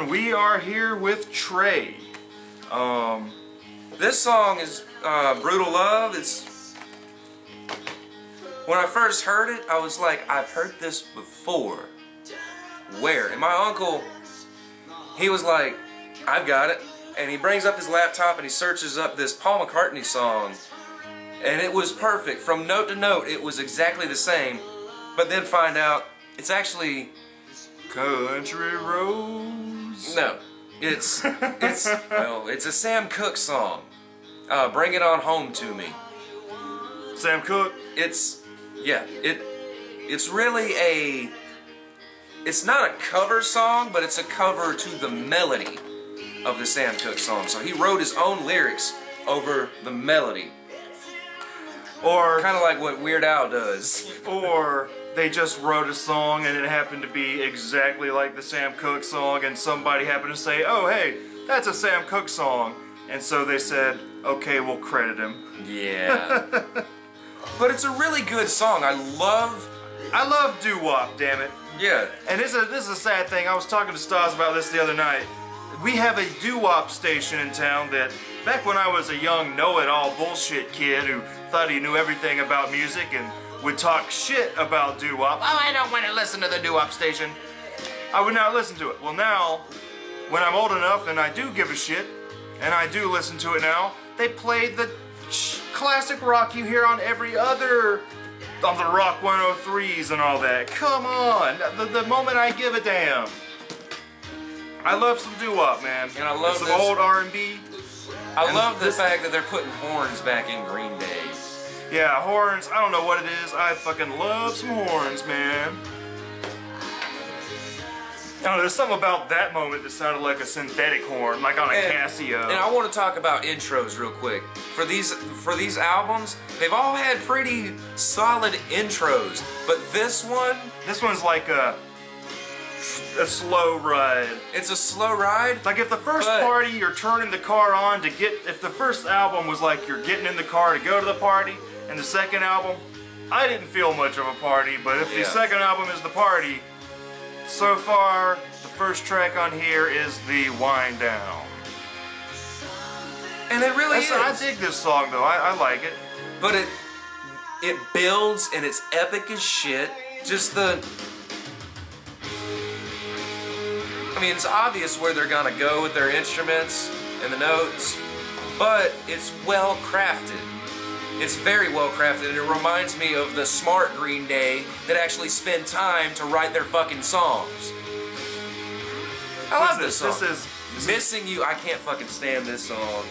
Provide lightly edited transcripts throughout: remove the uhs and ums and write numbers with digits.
and we are here with Trey. This song is Brutal Love. It's when I first heard it, I was like, I've heard this before. Where? And my uncle, he was like, I've got it. And he brings up his laptop and he searches up this Paul McCartney song. And it was perfect. From note to note, it was exactly the same. But then find out, it's actually Country Roads. No. It's a Sam Cooke song. Bring It On Home to Me. Sam Cooke? It's really it's not a cover song, but it's a cover to the melody of the Sam Cooke song. So he wrote his own lyrics over the melody. Or kind of like what Weird Al does. Or they just wrote a song and it happened to be exactly like the Sam Cooke song, and somebody happened to say, oh hey, that's a Sam Cooke song. And so they said, okay, we'll credit him. Yeah. But it's a really good song. I love doo-wop, damn it. Yeah. And this is a sad thing. I was talking to Stas about this the other night. We have a doo-wop station in town that, back when I was a young know-it-all bullshit kid who thought he knew everything about music and would talk shit about doo-wop. Oh, I don't want to listen to the doo-wop station. I would not listen to it. Well, now, when I'm old enough and I do give a shit, and I do listen to it now, they play the classic rock you hear on every other, on the Rock 103s and all that. Come on, the moment I give a damn. I love some doo-wop, man. And I love some old R&B. I love the fact that they're putting horns back in Green Day. Yeah, horns, I don't know what it is. I fucking love some horns, man. I don't know, there's something about that moment that sounded like a synthetic horn, like on a Casio. And I want to talk about intros real quick. For these albums, they've all had pretty solid intros, but this one's like a slow ride. It's a slow ride? Like if the first party you're turning the car on to get, if the first album was like you're getting in the car to go to the party, and the second album, I didn't feel much of a party, but if the second album is the party, so far, the first track on here is the Wind Down. And it really is. I dig this song though, I like it. But it builds and it's epic as shit. I mean, it's obvious where they're gonna go with their instruments and the notes, but it's well crafted. It's very well crafted, and it reminds me of the smart Green Day that actually spend time to write their fucking songs. I love this song. This is Missing You. I can't fucking stand this song.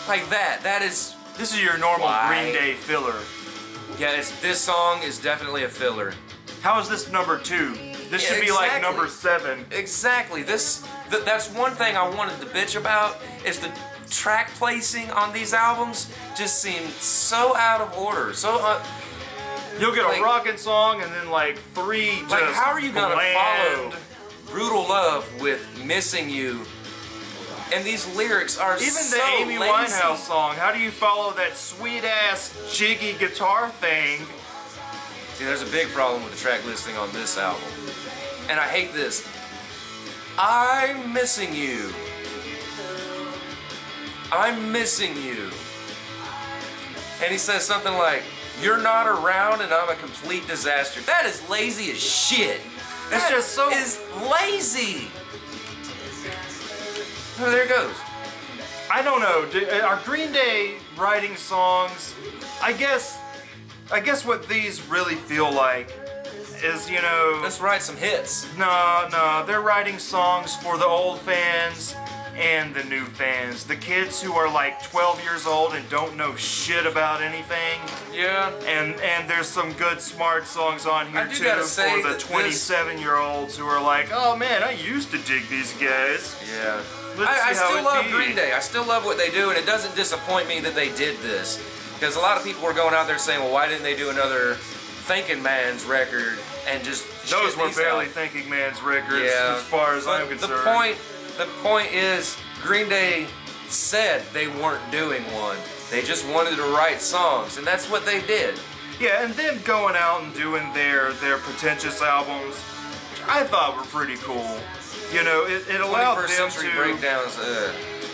Like that. This is your normal Green Day filler. Yeah, this song is definitely a filler. How is this number 2? This should be like number 7. Exactly. That's one thing I wanted to bitch about, is the track placing on these albums just seemed so out of order. So you'll get a rockin' song and then like 3 just how are you gonna bland. follow Brutal Love with Missing You? And these lyrics are even so the Amy lazy. Winehouse song. How do you follow that sweet ass jiggy guitar thing? See, there's a big problem with the track listing on this album, and I hate this. I'm missing you. I'm missing you. And he says something like, you're not around and I'm a complete disaster. That is lazy as shit. It's just so... is lazy. Oh, there it goes. I don't know. Are Green Day writing songs? I guess what these really feel like is, you know... Let's write some hits. No, they're writing songs for the old fans and the new fans. The kids who are like 12 years old and don't know shit about anything. Yeah. And there's some good smart songs on here too for the 27-year-olds who are like, oh man, I used to dig these guys. Yeah. I still love Green Day. I still love what they do, and it doesn't disappoint me that they did this. Because a lot of people were going out there saying, well, why didn't they do another Thinking Man's record and just those were barely Thinking Man's records as far as I'm concerned. The point is, Green Day said they weren't doing one. They just wanted to write songs, and that's what they did. Yeah, and then going out and doing their pretentious albums, I thought were pretty cool. You know, it allowed 21st them century to. breakdowns.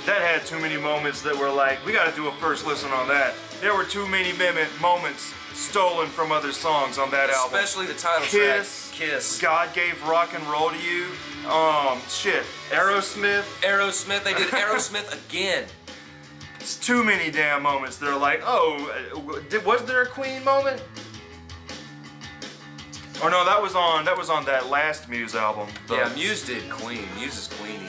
That had too many moments that were like, we got to do a first listen on that. There were too many moments stolen from other songs on that album. Especially the title Kiss, track, Kiss. God Gave Rock and Roll to You. Shit. Aerosmith. Aerosmith, they did Aerosmith again. It's too many damn moments. They're like, oh, was there a Queen moment? Or no, that was on that last Muse album. Yeah, Muse did Queen. Muse is Queenie.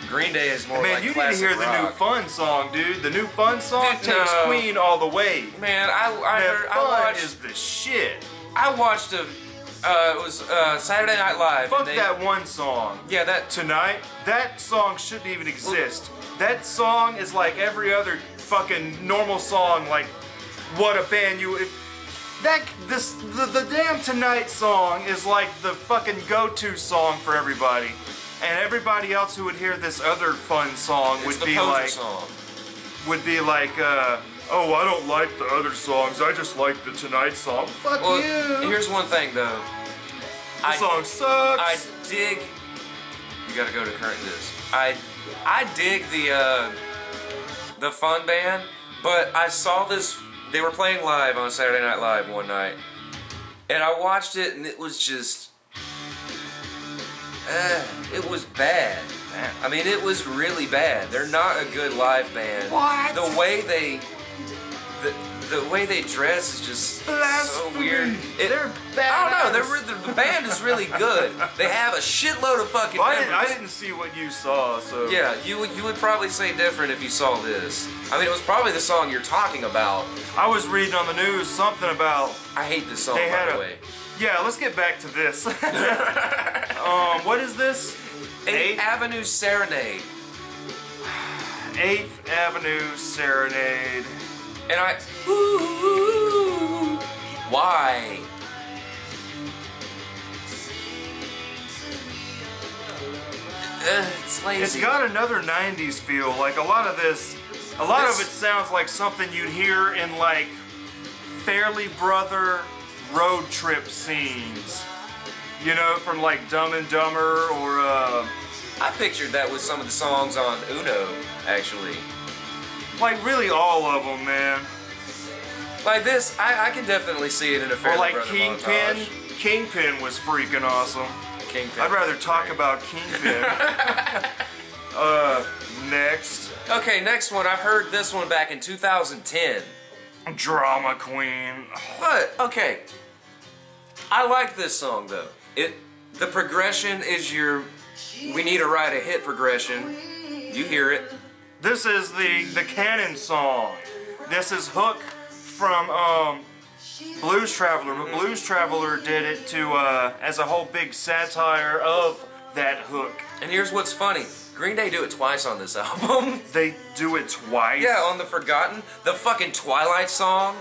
Green Day is more Man, like you need to classic hear the new rock. Fun song, dude. The new Fun song Dude, takes no. Queen all the way. Man, I Fun watched. is the shit. I watched it was Saturday Night Live. Fuck and they, that one song. Yeah, that. Tonight, that song shouldn't even exist. That song is like every other fucking normal song. Like, what a band you. The damn Tonight song is like the fucking go-to song for everybody. And everybody else who would hear this other Fun song It's would the be poser like, song. oh, I don't like the other songs. I just like the Tonight song. Fuck Well, you. here's one thing though. The song sucks. I dig. You gotta go to current disc. I dig the Fun band, but I saw this. They were playing live on Saturday Night Live one night, and I watched it, and it was just. It was bad. I mean, it was really bad. They're not a good live band. What? The way they dress is just so weird. They're bad. I don't know. The band is really good. They have a shitload of fucking I members. didn't see what you saw, so. Yeah, you would probably say different if you saw this. I mean, it was probably the song you're talking about. I was reading on the news something about I hate this song, they had by the a. way. Yeah, let's get back to this. What is this? 8th Avenue Serenade. 8th Avenue Serenade. And why? It's lazy. It's got another 90s feel. Like a lot of it sounds like something you'd hear in like Fairly Brother road trip scenes. You know, from like Dumb and Dumber or I pictured that with some of the songs on Uno, actually. like really all of them, man. Like this, I can definitely see it in a Or Fairly like Brother Kingpin. montage. Kingpin was freaking awesome. Kingpin. I'd rather talk about Kingpin. Next. Okay, next one. I've heard this one back in 2010. Drama Queen. But okay, I like this song though. The progression is your. We need to write a hit progression. You hear it. This is the canon song. This is Hook from Blues Traveler. But Blues Traveler did it to as a whole big satire of that hook. And here's what's funny. Green Day do it twice on this album. They do it twice. Yeah, on the Forgotten, the fucking Twilight song.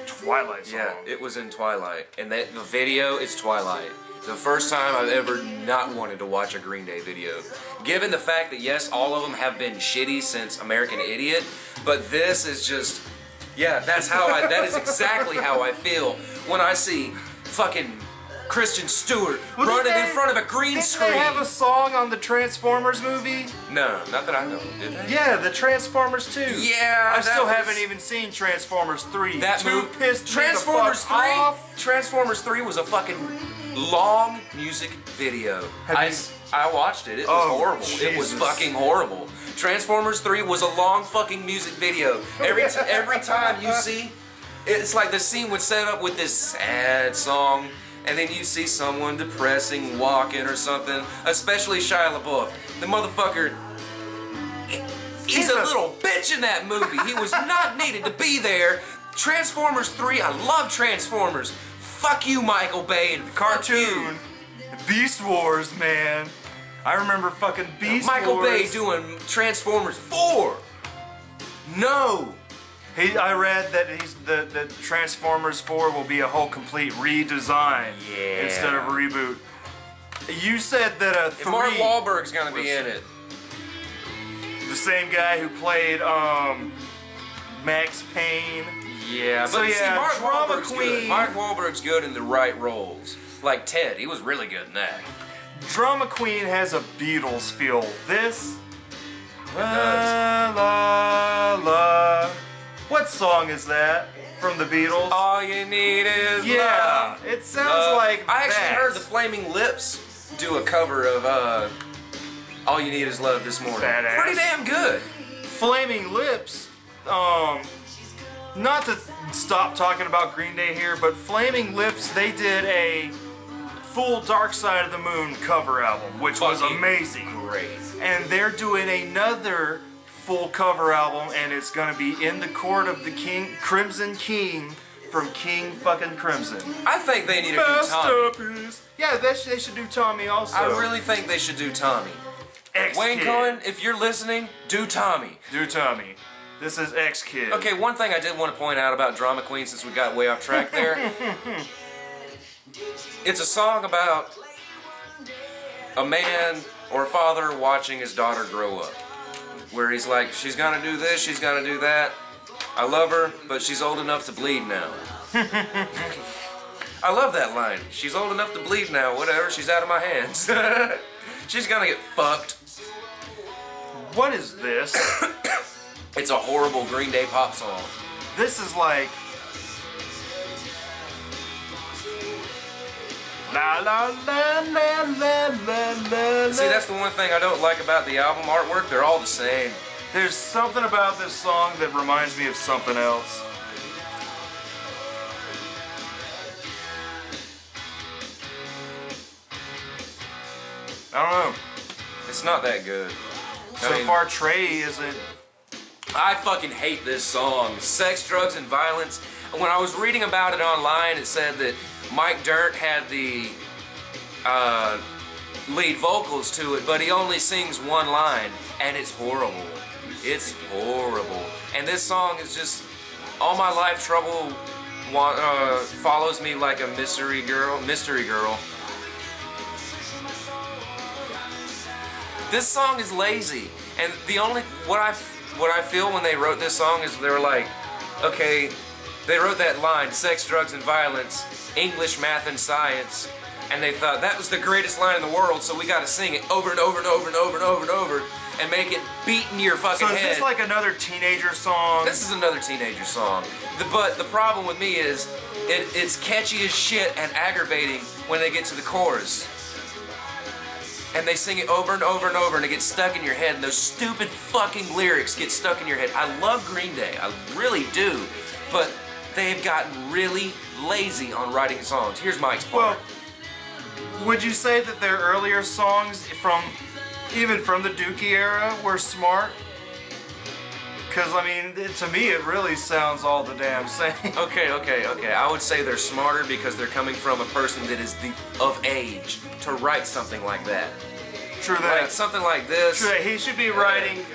Twilight song. Yeah, it was in Twilight, and the video is Twilight. The first time I've ever not wanted to watch a Green Day video. Given the fact that yes, all of them have been shitty since American Idiot, but this is just, yeah, that is exactly how I feel when I see fucking Kristen Stewart running in front of a green screen. Did they have a song on the Transformers movie? No, not that I know. Did they? Yeah, the Transformers 2. Yeah, I still that haven't was- even seen Transformers 3. That Too movie, pissed Transformers me the fuck 3. off. Transformers 3 was a fucking long music video. I watched it. It was Oh, horrible. It was Jesus. fucking horrible. Transformers 3 was a long fucking music video. Every time you see, it's like the scene would set up with this sad song, and then you see someone depressing walking or something. Especially Shia LaBeouf. The motherfucker. He's a little bitch in that movie. He was not needed to be there. Transformers 3, I love Transformers. Fuck you, Michael Bay, and Cartoon. Beast Wars, man. I remember fucking Beast Michael Wars. Bay doing Transformers 4. No. I read that the Transformers 4 will be a whole complete redesign Yeah. instead of a reboot. You said that a 3 Mark Wahlberg's gonna be in it. the same guy who played Max Payne. Yeah, So but see, yeah, Mark Drama Wahlberg's good. Queen. Mark Wahlberg's good in the right roles. like Ted. He was really good in that. Drama Queen has a Beatles feel. This. La does. la la. What song is that from the Beatles? All you need is yeah, love. it sounds like I actually that. heard the Flaming Lips do a cover of All You Need Is Love this morning. Badass. Pretty damn good. Flaming Lips. Not to stop talking about Green Day here, but Flaming Lips, they did a full Dark Side of the Moon cover album, which was Fucking amazing. Great. And they're doing another full cover album, and it's gonna be In the Court of the King, Crimson King, from King fucking Crimson. I think they need to do Tommy. Masterpiece. Yeah, they should do Tommy also. I really think they should do Tommy. Wayne X-Kid. Cohen, if you're listening, do Tommy. Do Tommy. This is X-Kid. Okay, one thing I did want to point out about Drama Queen, since we got way off track there. It's a song about a man or a father watching his daughter grow up. Where he's like, she's gonna do this, she's gonna do that. I love her, but she's old enough to bleed now. I love that line. She's old enough to bleed now, whatever, she's out of my hands. She's gonna get fucked. What is this? It's a horrible Green Day pop song. This is like... La la la la la la la. See, that's the one thing I don't like about the album artwork. They're all the same. There's something about this song that reminds me of something else. I don't know. It's not that good. So far, Trey isn't... I fucking hate this song. Sex, drugs, and violence. When I was reading about it online, it said that Mike Dirnt had the lead vocals to it, but he only sings one line, and it's horrible. It's horrible. And this song is just, all my life trouble follows me like a mystery girl. This song is lazy, and the only what I feel when they wrote this song is they were like, okay, they wrote that line, sex, drugs, and violence, English, math, and science, and they thought that was the greatest line in the world, so we got to sing it over and over and over and over and over and over, and make it beat in your fucking So is head. this like another teenager song? This is another teenager song. But the problem with me is it's catchy as shit and aggravating when they get to the chorus. And they sing it over and over and over and it gets stuck in your head and those stupid fucking lyrics get stuck in your head. I love Green Day, I really do, but they've gotten really lazy on writing songs. Here's Mike's part. Well, would you say that their earlier songs even from the Dookie era were smart? Because, I mean, to me it really sounds all the damn same. Okay. I would say they're smarter because they're coming from a person that is of age to write something like that. True that. Like something like this. True that. He should be writing.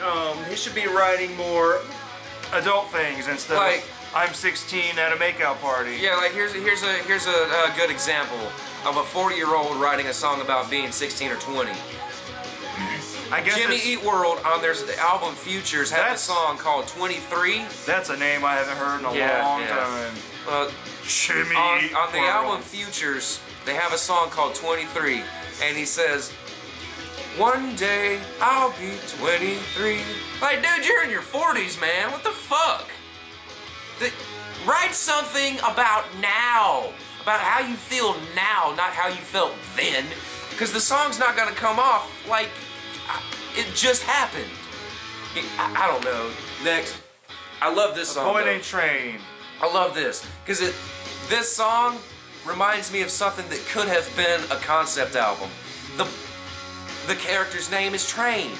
He should be writing more adult things instead Like- of I'm 16 at a makeout party. Yeah, like here's a good example of a 40-year-old writing a song about being 16 or 20. I guess Jimmy it's- Eat World on their album Futures had a That's- song called 23. That's a name I haven't heard in a Yeah, long yeah. time. Jimmy Eat On the World. album Futures, they have a song called 23, and he says, "One day I'll be 23." Like, dude, you're in your 40s, man. What the fuck? Write something about now, about how you feel now, not how you felt then, because the song's not gonna come off like it just happened. I don't know. Next, I love this song. Boy though. Named Train. I love this because this song reminds me of something that could have been a concept album. The character's name is Train.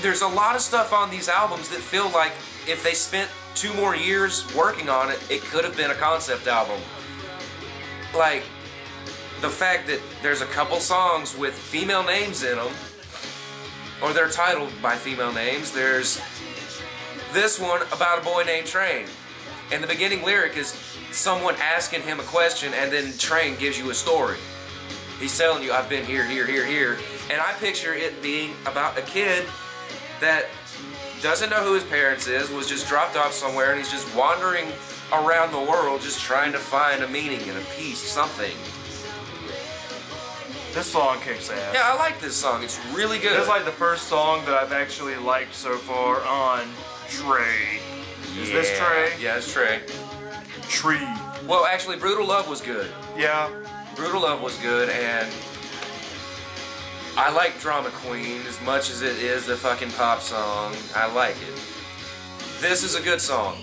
There's a lot of stuff on these albums that feel like if they spent 2 more years working on it, it could have been a concept album. Like the fact that there's a couple songs with female names in them, or they're titled by female names. There's this one about a boy named Train. And the beginning lyric is someone asking him a question and then Train gives you a story. He's telling you, I've been here. And I picture it being about a kid that doesn't know who his parents is, was just dropped off somewhere, and he's just wandering around the world just trying to find a meaning and a peace, something. This song kicks ass. Yeah, I like this song. It's really good. It's like the first song that I've actually liked so far on Trey. Is this Trey? Yeah, it's Trey. Tree. Well, actually, Brutal Love was good. Yeah. Brutal Love was good, and I like Drama Queen as much as it is the fucking pop song. I like it. This is a good song.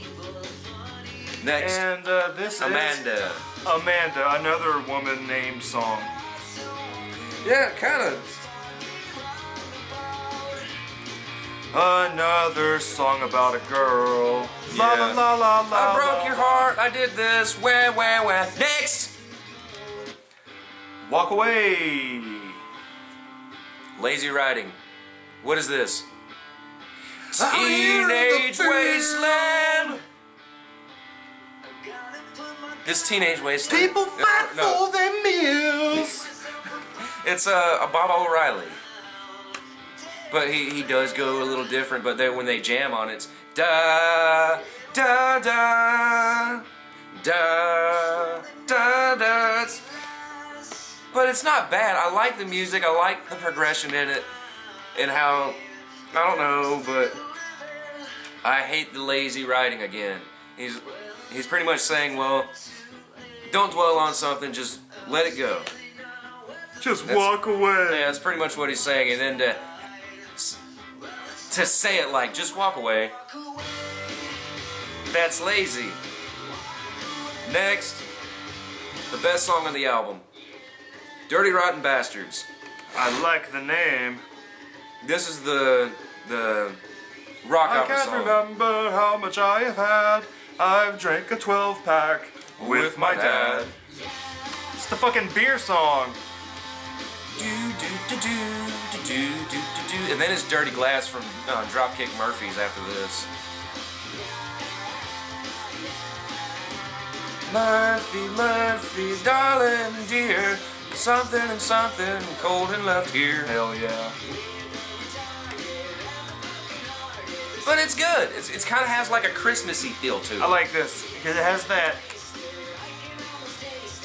Next, And this Amanda. is Amanda, another woman named song. Yeah, kind of. Another song about a girl. La la Yeah. la la la. I broke your heart. I did this. Where? Next. Walk away. Lazy Riding. What is this? Out here in the Teenage field. Wasteland. This Teenage Wasteland. People fight for their meals. It's a Bob O'Reilly. But he does go a little different, but when they jam on it, it's da da da da da da. But it's not bad. I like the music. I like the progression in it, and how, I don't know, but I hate the lazy writing again. He's pretty much saying, well, don't dwell on something, just let it go. Just walk away. Yeah, that's pretty much what he's saying, and then to say it like, just walk away, that's lazy. Next, the best song on the album, Dirty Rotten Bastards. I like the name. This is the rock I opera can't song. remember how much I have had. I've drank a 12-pack with my dad. It's the fucking beer song. Do, do, do, do, do, do, do, do. And then it's Dirty Glass from Dropkick Murphys after this. Murphy, Murphy, darling dear, something and something cold and left here. Hell yeah. But it's good. It's kind of has like a Christmassy feel to it. I like this because it has that.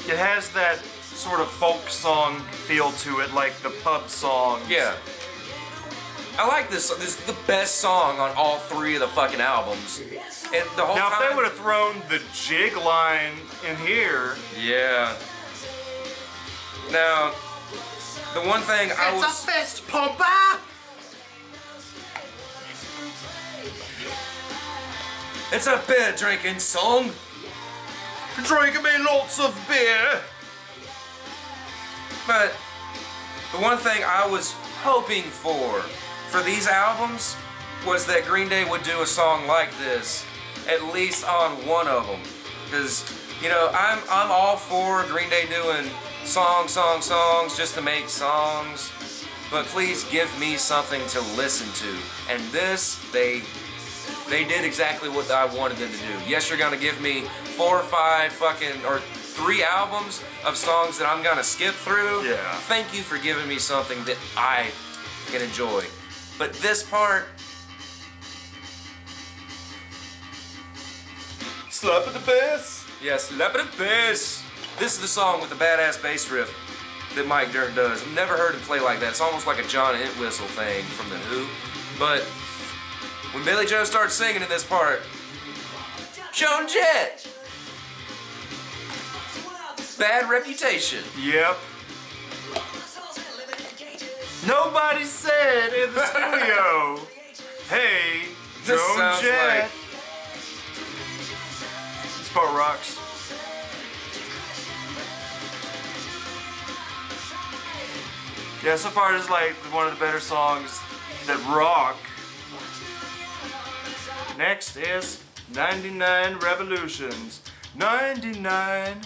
It has that sort of folk song feel to it, like the pub songs. Yeah. I like this. This is the best song on all three of the fucking albums. And the whole Now, time. if they would have thrown the jig line in here, Yeah. Now, the one thing I was. fist pumper. It's a beer drinking song. Drinking me lots of beer. But the one thing I was hoping for these albums was that Green Day would do a song like this, at least on one of them. Because, you know, I'm all for Green Day doing songs just to make songs. But please give me something to listen to. And this, they did exactly what I wanted them to do. Yes, you're gonna give me 4 or 5 fucking, or 3 albums of songs that I'm gonna skip through. Yeah. Thank you for giving me something that I can enjoy. But this part, Slap at the bass. yes, Slap It Bass. This is the song with the badass bass riff that Mike Dirnt does. I've never heard him play like that. It's almost like a John Entwistle thing from The Who. But when Billy Joe starts singing in this part, Joan Jett, bad reputation. Yep. Nobody said in the studio, hey, This Joan sounds Jett. like- This part rocks. Yeah, so far it's like one of the better songs that rock. Next is 99 Revolutions. 99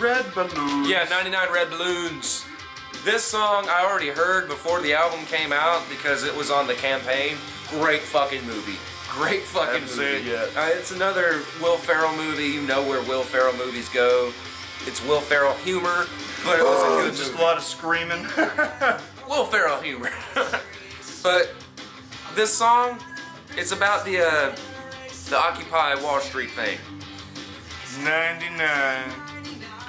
Red Balloons. Yeah, 99 Red Balloons. This song I already heard before the album came out because it was on the campaign. Great fucking movie. Great fucking Haven't movie. seen it yet. It's another Will Ferrell movie. You know where Will Ferrell movies go. It's Will Ferrell humor, but it was a good Just movie. a lot of screaming. Will Ferrell humor. But This song, it's about the Occupy Wall Street thing. 99.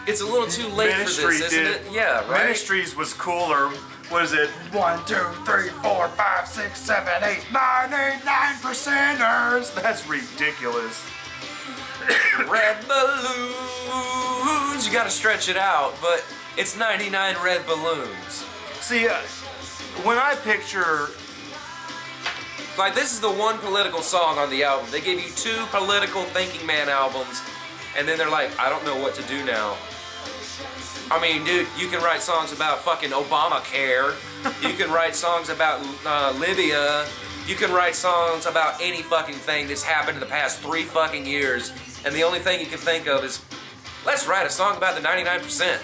It's a little too late Ministry for this, isn't did. it? Yeah, right? Ministries was cooler. What is it? 1, 2, 3, 4, 5, 6, 7, 8, 9, 9%ers. That's ridiculous. Red balloons. You gotta stretch it out, but it's 99 red balloons. See, when I picture, Like, this is the one political song on the album. They gave you 2 political thinking man albums, and then they're like, I don't know what to do now. I mean, dude, you can write songs about fucking Obamacare. You can write songs about Libya. You can write songs about any fucking thing that's happened in the past 3 fucking years, and the only thing you can think of is, let's write a song about the 99%.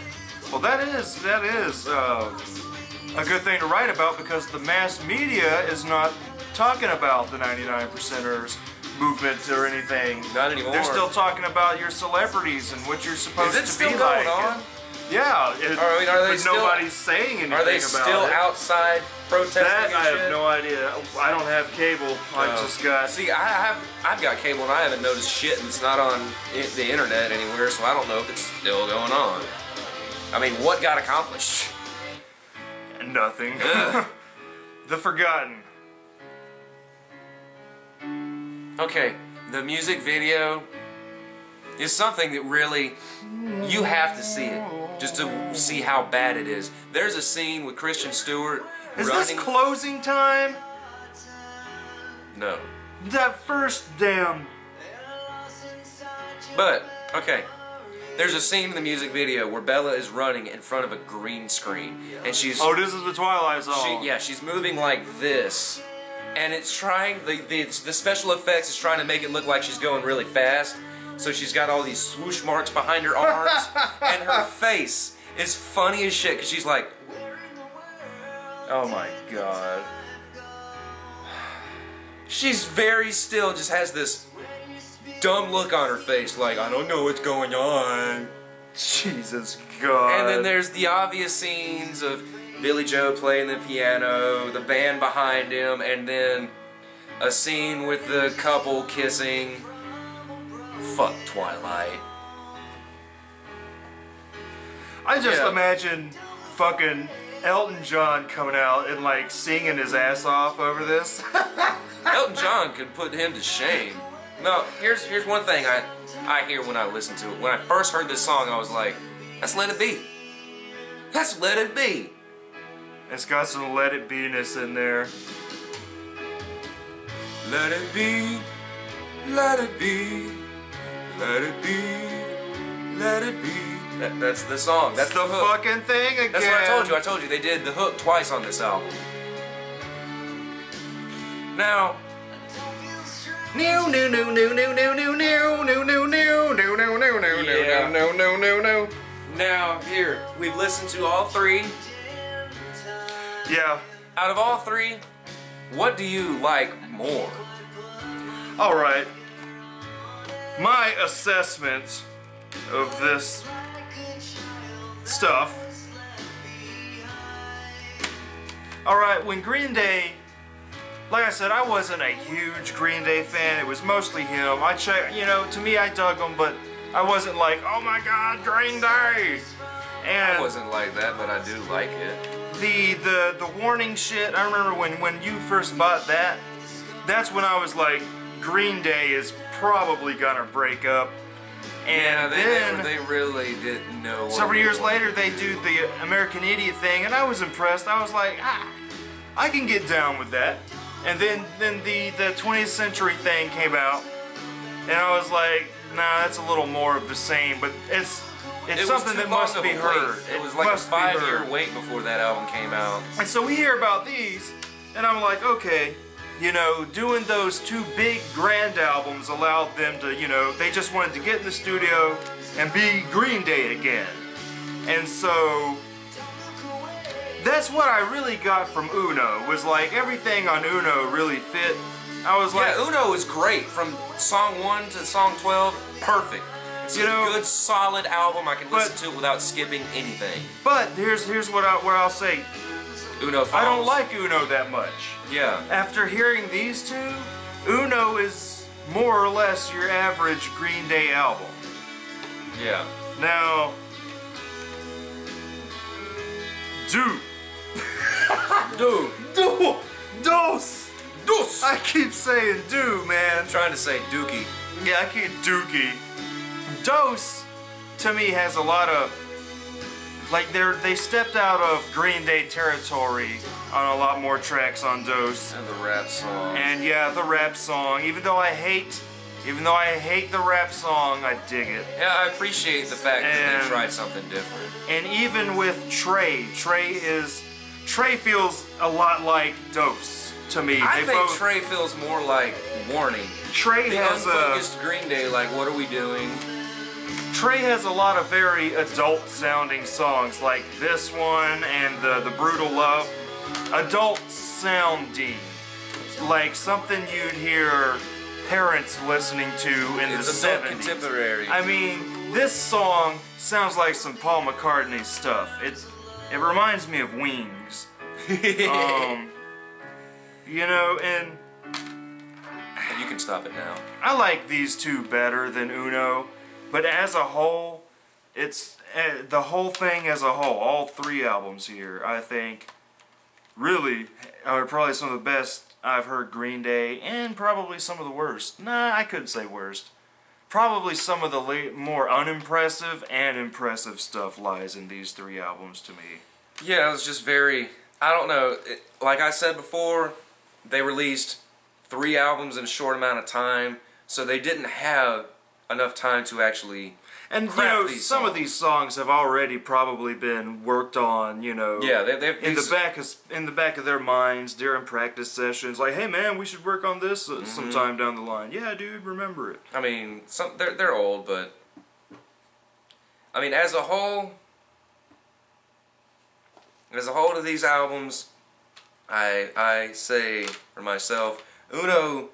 well, that is a good thing to write about because the mass media is not talking about the 99%ers movement or anything. Not anymore. They're still talking about your celebrities and what you're supposed Is it to still be going like. on? Yeah, Are they but still- nobody's saying anything Are they about still it. outside protesting? That and I shit? have no idea. I don't have cable. I just got. See, I've got cable and I haven't noticed shit, and it's not on the internet anywhere, so I don't know if it's still going on. I mean, what got accomplished? Nothing. Ugh. The Forgotten. Okay, the music video is something that really, you have to see it just to see how bad it is. There's a scene with Christian Stewart Is running. this closing time? No. That first damn. But, okay. There's a scene in the music video where Bella is running in front of a green screen, and she's Oh, this is the Twilight Zone. she's moving like this, and it's trying the special effects is trying to make it look like she's going really fast. So she's got all these swoosh marks behind her arms, and her face is funny as shit because she's like, Oh my god. she's very still, just has this dumb look on her face, like I don't know what's going on. Jesus God. And then there's the obvious scenes of Billy Joe playing the piano, the band behind him, and then a scene with the couple kissing. Fuck Twilight. I just Yeah. imagine fucking Elton John coming out and like singing his ass off over this. Elton John could put him to shame. No, here's one thing I hear when I listen to it. When I first heard this song, I was like, let's let it be. Let's let it be. It's got some Let It Be-ness in there. Let it be, let it be, let it be, let it be. That's the song. That's the hook. fucking thing again. That's what I told you. I told you they did the hook twice on this album. Now, No, no, no, no, no, no, no, no, no, no, no, no, no, no, no, Yeah. no, no, no, no. now here we've listened to all 3. Yeah. Out of all 3, what do you like more? All right. My assessment of this stuff. All right, when Green Day, like I said, I wasn't a huge Green Day fan. It was mostly him. I checked, to me, I dug him, but I wasn't like, oh my God, Green Day. And I wasn't like that, but I do like it. the Warning shit, I remember when you first bought that, that's when I was like, Green Day is probably gonna break up. And then they really didn't know what several they years wanted. later they do the American Idiot thing, and I was impressed. I was like, I can get down with that. And then the 20th Century thing came out, and I was like, nah, that's a little more of the same, but it's It was something too that long must of be a wait. heard. It was like a must be 5-year heard. wait before that album came out. And so we hear about these, and I'm like, okay, doing those 2 big grand albums allowed them to, they just wanted to get in the studio and be Green Day again. And so that's what I really got from Uno, was like everything on Uno really fit. I was like, Yeah, Uno is great. From song 1 to song 12, perfect. It's a good, solid album. I can listen to it without skipping anything. but here's where I'll say, Uno I don't falls. like Uno that much. Yeah. After hearing these two, Uno is more or less your average Green Day album. Yeah. Now, dude, Dos. I keep saying do, man. I'm trying to say Dookie. Yeah, I keep Dookie. Dos, to me, has a lot of, like, they stepped out of Green Day territory on a lot more tracks on Dos. And the rap song. And yeah, the rap song. Even though I hate the rap song, I dig it. Yeah, I appreciate the fact that And- they tried something different. And even with Trey feels a lot like Dos to me. I They think both- Trey feels more like Warning. Trey The has unfocused Green Day, like, what are we doing? Trey has a lot of very adult sounding songs like this one and the Brutal Love. Adult sounding. Like something you'd hear parents listening to in It's the adult 70s. contemporary. I mean, this song sounds like some Paul McCartney stuff. It reminds me of Wings. You know, and You can stop it now. I like these two better than Uno, but as a whole, it's the whole thing as a whole. All three albums here, I think, really are probably some of the best I've heard Green Day, and probably some of the worst. Nah, I couldn't say worst. Probably some of the more unimpressive and impressive stuff lies in these three albums to me. Yeah, it was just very, I don't know, like I said before, they released 3 albums in a short amount of time, so they didn't have enough time to actually And you craft know, these some of songs. these songs have already probably been worked on. You know, Yeah, they've in the back of their minds during practice sessions. Like, hey man, we should work on this sometime down the line. Yeah, dude, remember it. I mean, they're old, but I mean, as a whole to these albums, I say for myself, Uno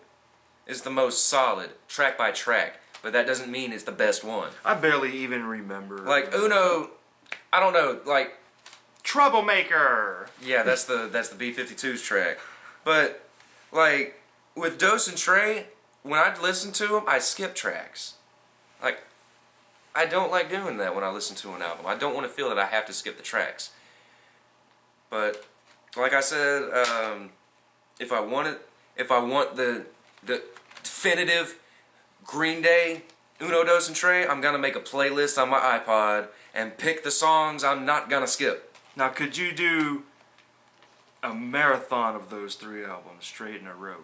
is the most solid, track by track, but that doesn't mean it's the best one. I barely even remember. Like Uno, I don't know, like Troublemaker. yeah, that's the B-52's track, but like with Dos and Trey, when I listen to them, I skip tracks. Like I don't like doing that when I listen to an album. I don't want to feel that I have to skip the tracks. But like I said, if I want the definitive Green Day Uno, Dos, and Trey, I'm gonna make a playlist on my iPod and pick the songs I'm not gonna skip. Now, could you do a marathon of those three albums straight in a row?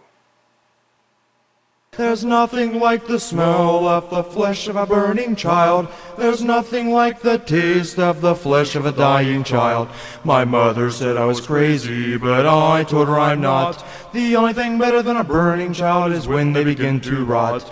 There's nothing like the smell of the flesh of a burning child. There's nothing like the taste of the flesh of a dying child. My mother said I was crazy, but I told her I'm not. The only thing better than a burning child is when they begin to rot.